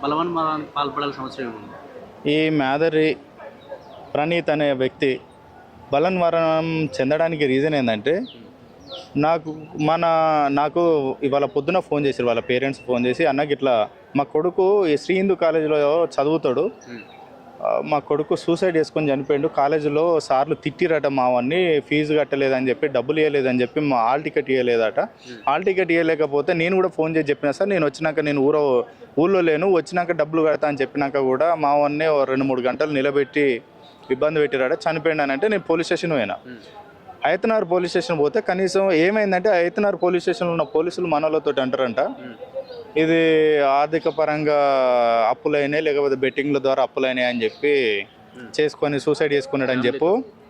బలవన్మరణానికి పాల్పడాల్సిన అవసరం ఏముంది? ఈ మేదరి ప్రణీత్ అనే వ్యక్తి బలన్మరణం చెందడానికి రీజన్ ఏంటంటే నాకు నాకు ఇవాళ పొద్దున ఫోన్ చేశారు, వాళ్ళ పేరెంట్స్ ఫోన్ చేసి, అన్నకి ఇట్లా మా కొడుకు ఈ శ్రీ హిందూ కాలేజీలో చదువుతాడు, మా కొడుకు సూసైడ్ చేసుకొని చనిపోయాడు, కాలేజీలో సార్లు తిట్టిరట మావన్నీ, ఫీజు కట్టలేదని చెప్పి, డబ్బులు ఇవ్వలేదని చెప్పి, మా హాల్ టికెట్ ఇవ్వలేదట. హాల్ టికెట్ ఇవ్వలేకపోతే నేను కూడా ఫోన్ చేసి చెప్పినా, సార్ నేను వచ్చినాక నేను ఊళ్ళో లేను, వచ్చినాక డబ్బులు కడతా అని చెప్పినాక కూడా మావన్నే 2-3 గంటలు నిలబెట్టి ఇబ్బంది పెట్టిరాట, చనిపోయాడు అని అంటే నేను పోలీస్ స్టేషన్ పోయినా. ఐతనార్ పోలీస్ స్టేషన్ పోతే కనీసం ఏమైందంటే, ఐతనార్ పోలీస్ స్టేషన్లో ఉన్న పోలీసులు మనోళ్ళతో అంటారంట, ఇది ఆర్థిక పరంగా అప్పులైనాయి, లేకపోతే బెట్టింగ్ల ద్వారా అప్పులైనాయి అని చెప్పి చేసుకొని సూసైడ్ చేసుకున్నాడు అని చెప్పు,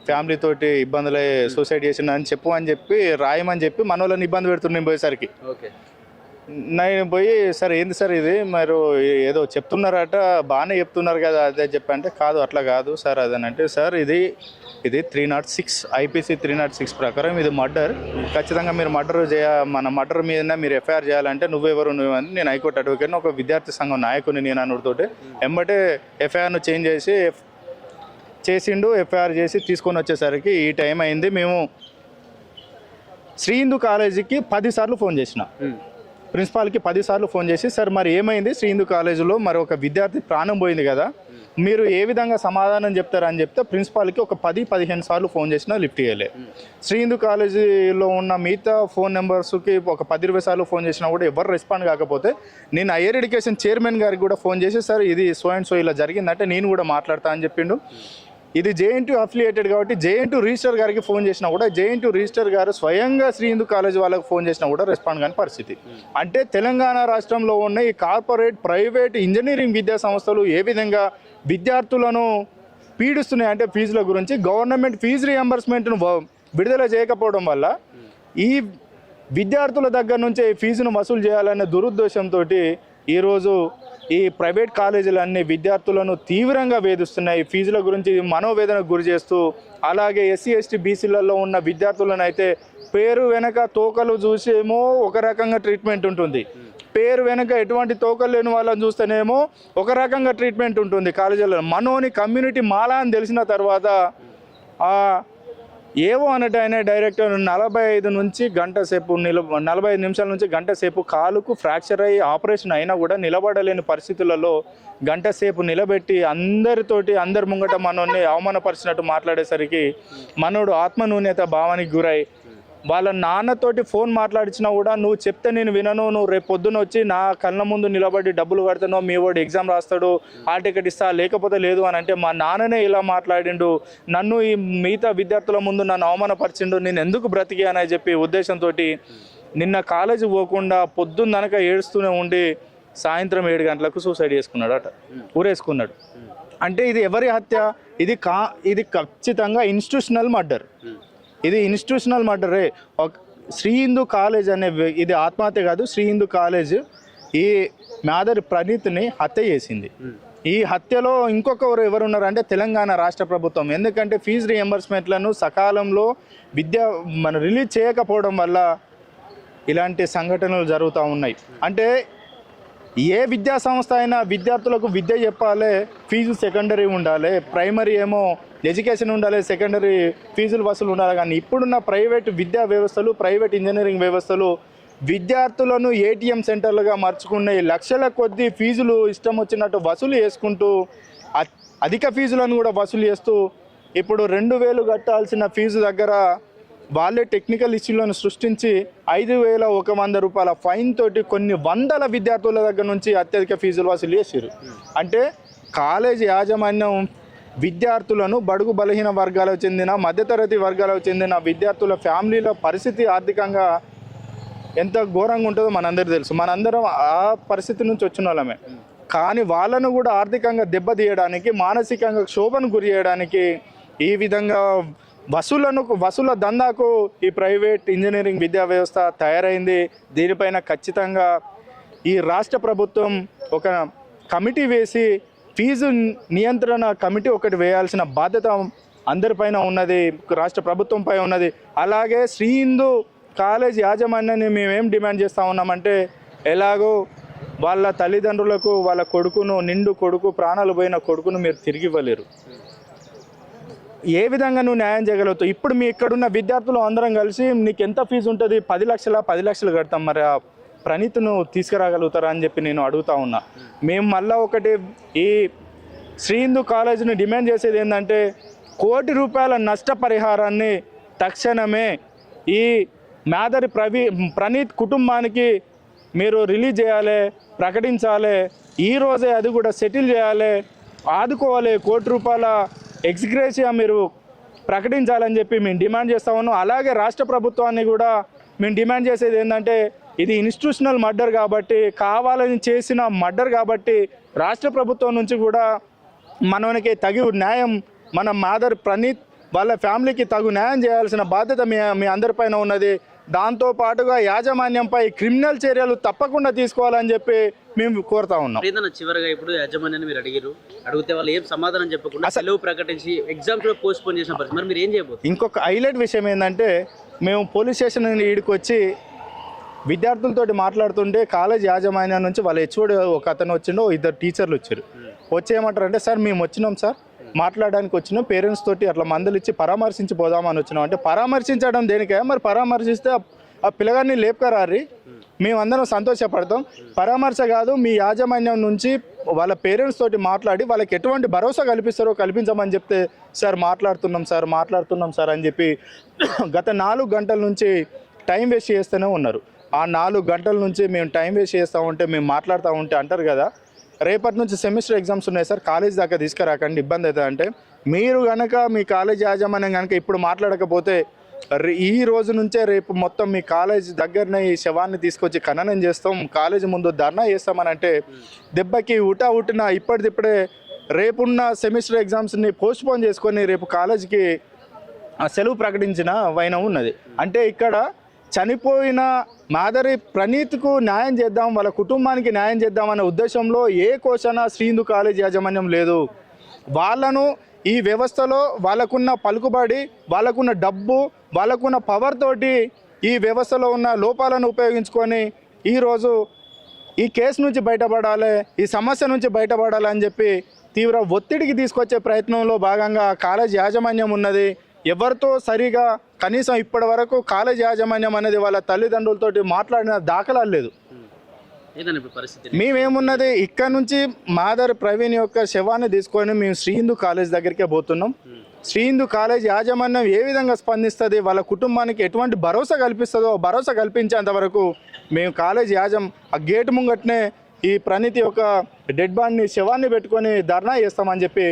ఫ్యామిలీ తోటి ఇబ్బందులై సూసైడ్ చేసిన అని చెప్పి రాయమని చెప్పి మనోళ్ళని ఇబ్బంది పెడుతున్నాను పోయేసరికి. నేను పోయి, సార్ ఏంది సార్ ఇది, మీరు ఏదో చెప్తున్నారట, బాగానే చెప్తున్నారు కదా అదే చెప్పంటే, కాదు అట్లా కాదు సార్ అదనంటే, సార్ ఇది 306 ఐపీసీ 306 ప్రకారం ఇది మర్డర్, ఖచ్చితంగా మీరు మన మర్డర్ మీద మీరు ఎఫ్ఐఆర్ చేయాలంటే నువ్వెవరు నువ్వని, నేను హైకోర్టు అడ్వకేట్ని, ఒక విద్యార్థి సంఘం నాయకుని నేను అనుడితోటి ఎంబటే ఎఫ్ఐఆర్ను చేంజ్ చేసిండు. ఎఫ్ఐఆర్ చేసి తీసుకొని వచ్చేసరికి ఈ టైం అయింది. మేము శ్రీ హిందూ కాలేజీకి 10 సార్లు ఫోన్ చేసిన, ప్రిన్సిపాల్కి 10 సార్లు ఫోన్ చేసి, సార్ మరి ఏమైంది శ్రీ హిందూ కాలేజీలో, మరి ఒక విద్యార్థి ప్రాణం పోయింది కదా, మీరు ఏ విధంగా సమాధానం చెప్తారని చెప్తే ప్రిన్సిపాల్కి ఒక 10-15 సార్లు ఫోన్ చేసినా లిఫ్ట్ చేయలే. శ్రీ హిందూ కాలేజీలో ఉన్న మిగతా ఫోన్ నెంబర్స్కి ఒక 10-20 సార్లు ఫోన్ చేసినా కూడా ఎవరు రెస్పాండ్ కాకపోతే నేను హైయర్ ఎడ్యుకేషన్ చైర్మన్ గారికి కూడా ఫోన్ చేసి, సార్ ఇది సో అండ్ సో ఇలా జరిగిందంటే నేను కూడా మాట్లాడతా అని చెప్పిండు. ఇది జేఎన్టీ అఫిలియేటెడ్ కాబట్టి జేఎన్టీ రిజిస్టర్ గారికి ఫోన్ చేసినా కూడా జేఎన్టీ రిజిస్టర్ గారు స్వయంగా శ్రీ హిందూ కాలేజ్ వాళ్ళకి ఫోన్ చేసినా కూడా రెస్పాండ్ కాని పరిస్థితి. అంటే తెలంగాణ రాష్ట్రంలో ఉన్న ఈ కార్పొరేట్ ప్రైవేట్ ఇంజనీరింగ్ విద్యా సంస్థలు ఏ విధంగా విద్యార్థులను పీడిస్తున్నాయి అంటే ఫీజుల గురించి గవర్నమెంట్ ఫీజు రియంబర్స్మెంట్ను విడుదల చేయకపోవడం వల్ల ఈ విద్యార్థుల దగ్గర నుంచే ఫీజును వసూలు చేయాలనే దురుద్దేశంతో ఈరోజు ఈ ప్రైవేట్ కాలేజీలన్నీ విద్యార్థులను తీవ్రంగా వేధిస్తున్నాయి. ఫీజుల గురించి మనోవేదనకు గురి చేస్తూ, అలాగే ఎస్సీ ఎస్టీ బీసీలలో ఉన్న విద్యార్థులను అయితే పేరు వెనక తోకలు చూసేమో ఒక రకంగా ట్రీట్మెంట్ ఉంటుంది, పేరు వెనక ఎటువంటి తోకలు లేని వాళ్ళని చూస్తేనేమో ఒక రకంగా ట్రీట్మెంట్ ఉంటుంది కాలేజీలలో. మనోని కమ్యూనిటీ మాలా అని తెలిసిన తర్వాత ఏవో అన్నట్టు ఆయన డైరెక్టర్ 45 నుంచి గంట సేపు 45 నిమిషాల నుంచి గంట సేపు కాలుకు ఫ్రాక్చర్ అయ్యి ఆపరేషన్ అయినా కూడా నిలబడలేని పరిస్థితులలో గంట సేపు నిలబెట్టి అందరి ముంగట మనోని అవమానపరిచినట్టు మాట్లాడేసరికి మనోడు ఆత్మన్యూన్యత భావానికి గురై వాళ్ళ నాన్నతోటి ఫోన్ మాట్లాడించినా కూడా, నువ్వు చెప్తే నేను వినను, నువ్వు రేపు పొద్దున వచ్చి నా కళ్ళ ముందు నిలబడి డబ్బులు కడతానో, మీ వాడు ఎగ్జామ్ రాస్తాడు, హాల్ టికెట్ ఇస్తా, లేకపోతే లేదు అని అంటే, మా నాన్ననే ఇలా మాట్లాడిండు, నన్ను ఈ మిగతా విద్యార్థుల ముందు నన్ను అవమానపరిచిండు, నేను ఎందుకు బ్రతికానని చెప్పి ఉద్దేశంతో నిన్న కాలేజీ పోకుండా పొద్దున్ననక ఏడుస్తూనే ఉండి సాయంత్రం 7 గంటలకు సూసైడ్ చేసుకున్నాడట, ఊరేసుకున్నాడు. అంటే ఇది ఎవరి హత్య? ఇది ఖచ్చితంగా ఇన్స్టిట్యూషనల్ మర్డర్. ఇది ఇన్స్టిట్యూషనల్ మర్డరే. శ్రీ హిందూ కాలేజ్ ఇది ఆత్మహత్య కాదు, శ్రీ హిందూ కాలేజ్ ఈ మేదరి ప్రణీత్ని హత్య చేసింది. ఈ హత్యలో ఇంకొకరు ఎవరున్నారంటే తెలంగాణ రాష్ట్ర ప్రభుత్వం. ఎందుకంటే ఫీజు రియంబర్స్మెంట్లను సకాలంలో రిలీజ్ చేయకపోవడం వల్ల ఇలాంటి సంఘటనలు జరుగుతూ ఉన్నాయి. అంటే ఏ విద్యా సంస్థ అయినా విద్యార్థులకు విద్య చెప్పాలి, ఫీజు సెకండరీ ఉండాలి, ప్రైమరీ ఏమో ఎడ్యుకేషన్ ఉండాలి, సెకండరీ ఫీజులు వసూలు ఉండాలి. కానీ ఇప్పుడున్న ప్రైవేట్ విద్యా వ్యవస్థలు, ప్రైవేట్ ఇంజనీరింగ్ వ్యవస్థలు విద్యార్థులను ఏటీఎం సెంటర్లుగా మార్చుకునే, లక్షల కొద్దీ ఫీజులు ఇష్టం వచ్చినట్టు వసూలు చేసుకుంటూ అధిక ఫీజులను కూడా వసూలు చేస్తూ ఇప్పుడు 2000 కట్టాల్సిన ఫీజు దగ్గర వాళ్ళే టెక్నికల్ ఇష్యూలను సృష్టించి 5,100 రూపాయల ఫైన్ తోటి కొన్ని వందల విద్యార్థుల దగ్గర నుంచి అత్యధిక ఫీజులు వసూలు చేశారు. అంటే కాలేజీ యాజమాన్యం విద్యార్థులను బడుగు బలహీన వర్గాలకు చెందిన, మధ్యతరగతి వర్గాలకు చెందిన విద్యార్థుల ఫ్యామిలీల పరిస్థితి ఆర్థికంగా ఎంత ఘోరంగా ఉంటుందో మనందరికీ తెలుసు. మనందరం ఆ పరిస్థితి నుంచి వచ్చిన వాళ్ళమే. కానీ వాళ్ళను కూడా ఆర్థికంగా దెబ్బతీయడానికి, మానసికంగా క్షోభను గురి చేయడానికి ఈ విధంగా వసూల దందాకు ఈ ప్రైవేట్ ఇంజనీరింగ్ విద్యా వ్యవస్థ తయారైంది. దీనిపైన ఖచ్చితంగా ఈ రాష్ట్ర ప్రభుత్వం ఒక కమిటీ వేసి ఫీజు నియంత్రణ కమిటీ ఒకటి వేయాల్సిన బాధ్యత అందరిపైన ఉన్నది, రాష్ట్ర ప్రభుత్వంపై ఉన్నది. అలాగే శ్రీ హిందూ కాలేజ్ యాజమాన్యాన్ని మేమేం డిమాండ్ చేస్తూ ఉన్నామంటే, ఎలాగో వాళ్ళ తల్లిదండ్రులకు వాళ్ళ కొడుకును నిండు కొడుకు ప్రాణాలు పోయిన కొడుకును మీరు తిరిగి ఇవ్వలేరు. ఏ విధంగా నువ్వు న్యాయం చేయగలుగుతావు? ఇప్పుడు మీ ఇక్కడున్న విద్యార్థులు అందరం కలిసి నీకు ఎంత ఫీజు ఉంటుంది? 10 లక్షలు కడతాం, మరి ఆ ప్రణీత్ను తీసుకురాగలుగుతారా అని చెప్పి నేను అడుగుతా ఉన్నా. మేము మళ్ళీ ఒకటి ఈ శ్రీ హిందూ కాలేజీని డిమాండ్ చేసేది ఏంటంటే, ₹1 నష్టపరిహారాన్ని తక్షణమే ఈ మాదరి ప్రణీత్ కుటుంబానికి మీరు రిలీజ్ చేయాలి, ప్రకటించాలి. ఈరోజే అది కూడా సెటిల్ చేయాలి, ఆదుకోవాలి. ₹1 ఎక్స్గ్రేషియా మీరు ప్రకటించాలని చెప్పి మేము డిమాండ్ చేస్తా ఉన్నాం. అలాగే రాష్ట్ర ప్రభుత్వాన్ని కూడా మేము డిమాండ్ చేసేది ఏంటంటే, ఇది ఇన్స్టిట్యూషనల్ మర్డర్ కాబట్టి, కావాలని చేసిన మర్డర్ కాబట్టి రాష్ట్ర ప్రభుత్వం నుంచి కూడా మనకి తగు న్యాయం, మన మాదర్ ప్రణీత్ వాళ్ళ ఫ్యామిలీకి తగు న్యాయం చేయాల్సిన బాధ్యత మీ అందరిపైన ఉన్నది. దాంతోపాటుగా యాజమాన్యంపై క్రిమినల్ చర్యలు తప్పకుండా తీసుకోవాలని చెప్పి మేము కోరుతా ఉన్నాం. చివరిగా ఇప్పుడు యాజమాన్యాన్ని మీరు అడిగితే వాళ్ళు ఏం సమాధానం చెప్పకుండా సెలవు ప్రకటించి ఎగ్జామ్స్ కూడా పోస్ట్ పోన్ చేసిన పరిస్థితి, మరి మీరు ఏం చేయబోతున్నారు? ఇంకొక హైలైట్ విషయం ఏంటంటే, మేము పోలీస్ స్టేషన్ ఈడికి వచ్చి విద్యార్థులతోటి మాట్లాడుతుంటే కాలేజ్ యాజమాన్యం నుంచి వాళ్ళ హెచ్ఓడి ఒక అతను వచ్చిండు, 2 టీచర్లు వచ్చారు. వచ్చి ఏమంటారంటే, సార్ మేము వచ్చినాం సార్, మాట్లాడడానికి వచ్చినాం, పేరెంట్స్ తోటి అట్లా మందులు ఇచ్చి పరామర్శించి పోదామని వచ్చినాం. అంటే పరామర్శించడం దేనికే? మరి పరామర్శిస్తే ఆ పిల్లగాన్ని లేపుకరారి మేమందరం సంతోషపడతాం. పరామర్శ కాదు, మీ యాజమాన్యం నుంచి వాళ్ళ పేరెంట్స్ తోటి మాట్లాడి వాళ్ళకి ఎటువంటి భరోసా కల్పిస్తారో కల్పించమని చెప్తే, సార్ మాట్లాడుతున్నాం సార్ అని చెప్పి గత 4 గంటల నుంచి టైం వేస్ట్ చేస్తూనే ఉన్నారు. ఆ 4 గంటల నుంచి మేము టైం వేస్ట్ చేస్తూ ఉంటే, మేము మాట్లాడుతూ ఉంటే అంటారు కదా, రేపటి నుంచి సెమిస్టర్ ఎగ్జామ్స్ ఉన్నాయి సార్, కాలేజ్ దాకా తీసుకురాకండి, ఇబ్బంది అవుతుంది. అంటే మీరు కనుక మీ కాలేజ్ యాజమాన్యం కనుక ఇప్పుడు మాట్లాడకపోతే, ఈ రోజు నుంచే రేపు మొత్తం మీ కాలేజ్ దగ్గరనే ఈ శవాన్ని తీసుకొచ్చి ఖననం చేస్తాం, కాలేజ్ ముందు ధర్నా చేస్తామని అంటే, దెబ్బకి ఉట్టిన ఇప్పటిదిప్పుడే రేపున్న సెమిస్టర్ ఎగ్జామ్స్ని పోస్ట్పోన్ చేసుకొని రేపు కాలేజీకి సెలవు ప్రకటించిన వైనం ఉన్నది. అంటే ఇక్కడ చనిపోయిన మాదరి ప్రణీత్కు న్యాయం చేద్దాం, వాళ్ళ కుటుంబానికి న్యాయం చేద్దాం అనే ఉద్దేశంలో ఏ కోశాన శ్రీ హిందూ కాలేజ్ యాజమాన్యం లేదు. వాళ్ళను ఈ వ్యవస్థలో వాళ్ళకున్న పలుకుబడి, వాళ్ళకున్న డబ్బు, వాళ్ళకున్న పవర్ తోటి ఈ వ్యవస్థలో ఉన్న లోపాలను ఉపయోగించుకొని ఈరోజు ఈ కేసు నుంచి బయటపడాలి, ఈ సమస్య నుంచి బయటపడాలి అని చెప్పి తీవ్ర ఒత్తిడికి తీసుకొచ్చే ప్రయత్నంలో భాగంగా కాలేజ్ యాజమాన్యం ఉన్నది. ఎవరితో సరిగా కనీసం ఇప్పటి వరకు కాలేజ్ యాజమాన్యం అనేది వాళ్ళ తల్లిదండ్రులతోటి మాట్లాడిన దాఖలాలు లేదు. మేమేమున్నది, ఇక్కడ నుంచి మాదర్ ప్రవీణ్ యొక్క శవాన్ని తీసుకొని మేము శ్రీ హిందూ కాలేజ్ దగ్గరికే పోతున్నాం. శ్రీ హిందూ కాలేజ్ యాజమాన్యం ఏ విధంగా స్పందిస్తుంది, వాళ్ళ కుటుంబానికి ఎటువంటి భరోసా కల్పిస్తుందో భరోసా కల్పించేంత వరకు మేము కాలేజ్ ఆ గేటు ముంగట్నే ఈ ప్రణీత్ యొక్క డెడ్ బాడీని శవాన్ని పెట్టుకొని ధర్నా చేస్తామని చెప్పి